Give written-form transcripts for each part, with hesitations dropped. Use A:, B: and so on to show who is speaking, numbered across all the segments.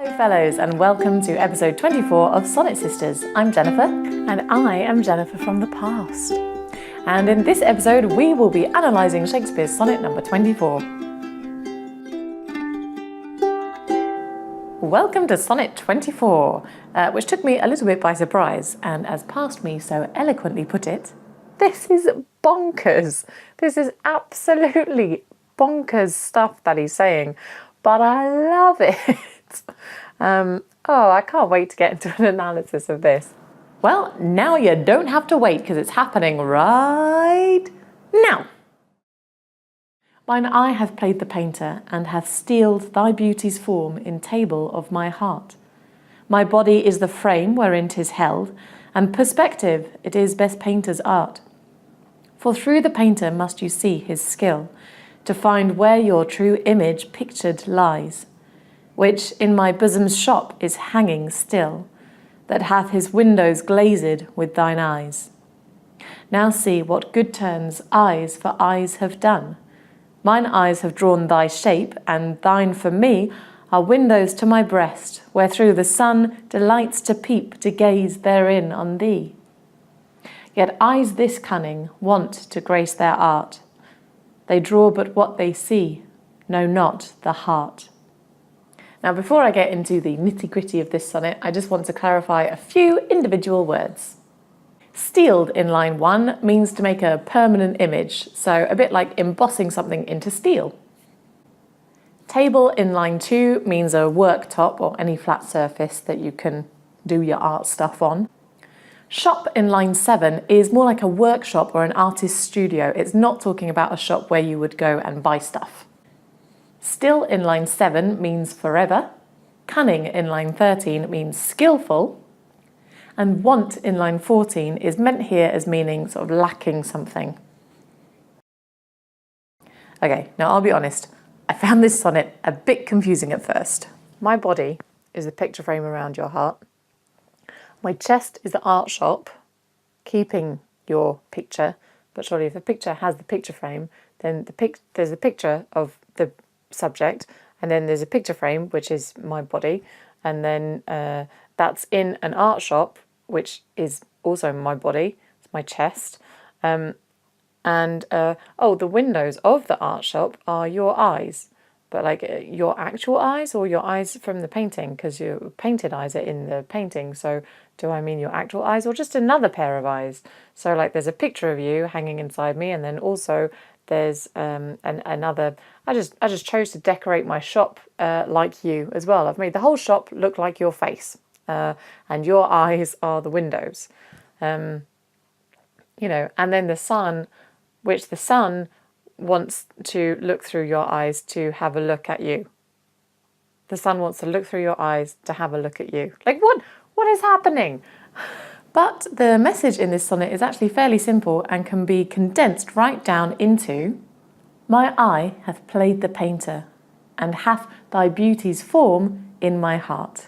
A: Hello fellows, and welcome to episode 24 of Sonnet Sisters. I'm Jennifer. And I am Jennifer from the past. And in this episode we will be analysing Shakespeare's sonnet number 24. Welcome to Sonnet 24, which took me a little bit by surprise, and as Past Me so eloquently put it, this is bonkers. This is absolutely bonkers stuff that he's saying, but I love it. I can't wait to get into an analysis of this. Well, now you don't have to wait because it's happening right now. Mine eye hath played the painter, and hath stell'd thy beauty's form in table of my heart. My body is the frame wherein 'tis held, and perspective it is best painter's art. For through the painter must you see his skill, to find where your true image pictured lies, which in my bosom's shop is hanging still, that hath his windows glazed with thine eyes. Now see what good turns eyes for eyes have done. Mine eyes have drawn thy shape, and thine for me are windows to my breast, where through the sun delights to peep to gaze therein on thee. Yet eyes this cunning want to grace their art. They draw but what they see, know not the heart. Now, before I get into the nitty-gritty of this sonnet, I just want to clarify a few individual words. Stell'd in line 1 means to make a permanent image, so a bit like embossing something into steel. Table in line 2 means a worktop or any flat surface that you can do your art stuff on. Shop in line 7 is more like a workshop or an artist's studio. It's not talking about a shop where you would go and buy stuff. Still in line 7 means forever. Cunning in line 13 means skillful. And want in line 14 is meant here as meaning sort of lacking something. Okay, now I'll be honest, I found this sonnet a bit confusing at first. My body is the picture frame around your heart. My chest is the art shop, keeping your picture, but surely if the picture has the picture frame, then there's a picture of the subject, and then there's a picture frame, which is my body, and then that's in an art shop, which is also my body, it's my chest, the windows of the art shop are your eyes, but like your actual eyes or your eyes from the painting, because your painted eyes are in the painting, so do I mean your actual eyes or just another pair of eyes? So like there's a picture of you hanging inside me, and then also there's another. I just chose to decorate my shop like you as well. I've made the whole shop look like your face, and your eyes are the windows. And then the sun, which the sun wants to look through your eyes to have a look at you. The sun wants to look through your eyes to have a look at you. Like what is happening? But the message in this sonnet is actually fairly simple and can be condensed right down into: my eye hath played the painter, and hath thy beauty's form in my heart.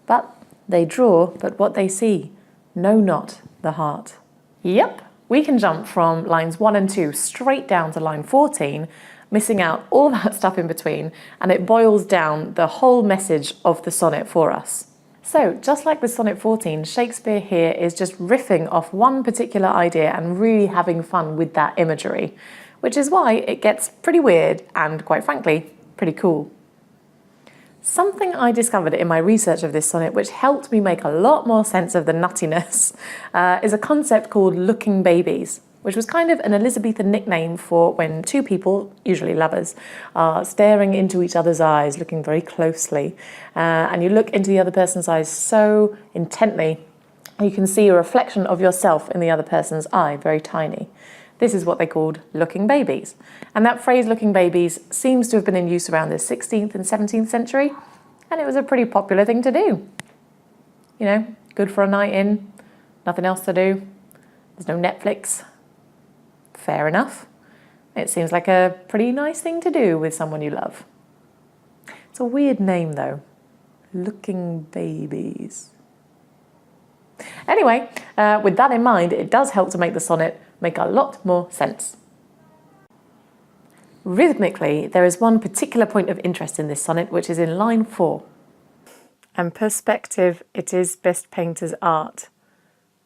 A: But they draw but what they see, know not the heart. Yep, we can jump from lines 1 and 2 straight down to line 14, missing out all that stuff in between, and it boils down the whole message of the sonnet for us. So, just like with Sonnet 14, Shakespeare here is just riffing off one particular idea and really having fun with that imagery, which is why it gets pretty weird and, quite frankly, pretty cool. Something I discovered in my research of this sonnet which helped me make a lot more sense of the nuttiness is a concept called looking babies, which was kind of an Elizabethan nickname for when two people, usually lovers, are staring into each other's eyes, looking very closely, and you look into the other person's eyes so intently, you can see a reflection of yourself in the other person's eye, very tiny. This is what they called looking babies. And that phrase looking babies seems to have been in use around the 16th and 17th century, and it was a pretty popular thing to do. You know, good for a night in, nothing else to do, there's no Netflix. Fair enough. It seems like a pretty nice thing to do with someone you love. It's a weird name though. Looking babies. Anyway, with that in mind, it does help to make the sonnet make a lot more sense. Rhythmically, there is one particular point of interest in this sonnet, which is in line 4. and perspective it is best painter's art.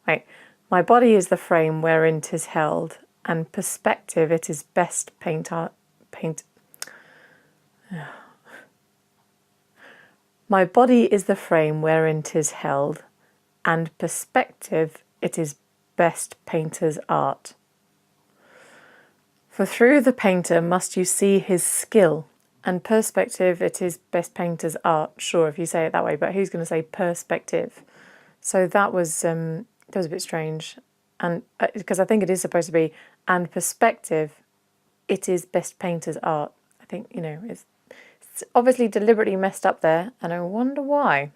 A: Right. My body is the frame wherein 'tis held, and perspective it is best My body is the frame wherein 'tis held, and perspective it is best painter's art. For through the painter must you see his skill, and perspective it is best painter's art. Sure, if you say it that way, but who's going to say perspective? So that was a bit strange, and because I think it is supposed to be, and perspective it is best painter's art. I think, it's obviously deliberately messed up there, and I wonder why.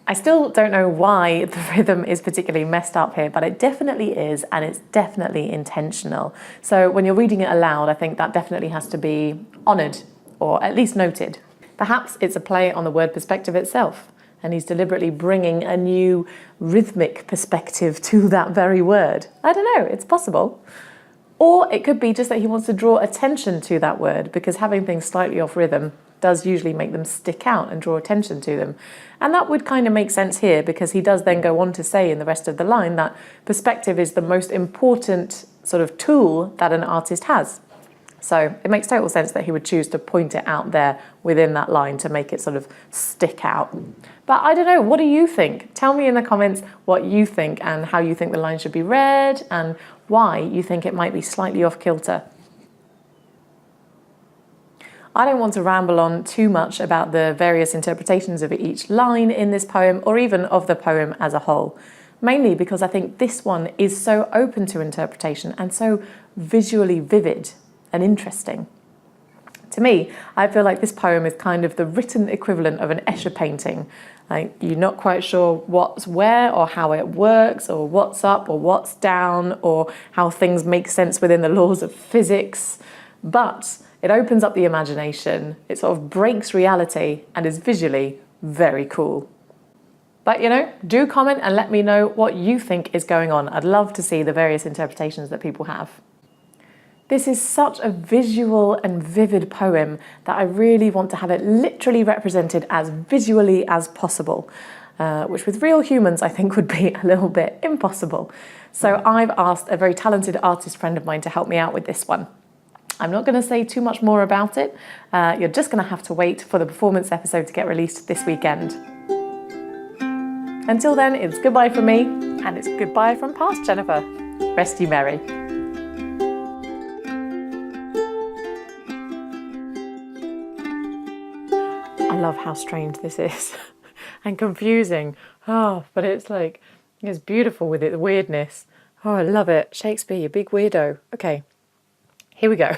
A: I still don't know why the rhythm is particularly messed up here, but it definitely is, and it's definitely intentional. So when you're reading it aloud, I think that definitely has to be honoured, or at least noted. Perhaps it's a play on the word perspective itself, and he's deliberately bringing a new rhythmic perspective to that very word. I don't know, it's possible. Or it could be just that he wants to draw attention to that word, because having things slightly off rhythm does usually make them stick out and draw attention to them. And that would kind of make sense here, because he does then go on to say in the rest of the line that perspective is the most important sort of tool that an artist has. So it makes total sense that he would choose to point it out there within that line to make it sort of stick out. But I don't know, what do you think? Tell me in the comments what you think and how you think the line should be read and why you think it might be slightly off kilter. I don't want to ramble on too much about the various interpretations of each line in this poem, or even of the poem as a whole, mainly because I think this one is so open to interpretation and so visually vivid and interesting. To me, I feel like this poem is kind of the written equivalent of an Escher painting. Like, you're not quite sure what's where or how it works or what's up or what's down or how things make sense within the laws of physics, but it opens up the imagination, it sort of breaks reality and is visually very cool. But do comment and let me know what you think is going on. I'd love to see the various interpretations that people have. This is such a visual and vivid poem that I really want to have it literally represented as visually as possible, which with real humans I think would be a little bit impossible. So I've asked a very talented artist friend of mine to help me out with this one. I'm not going to say too much more about it. You're just going to have to wait for the performance episode to get released this weekend. Until then, it's goodbye from me, and it's goodbye from past Jennifer. Rest ye merry. I love how strange this is and confusing. Oh, but it's beautiful with its weirdness. Oh, I love it. Shakespeare, you big weirdo. Okay. Here we go.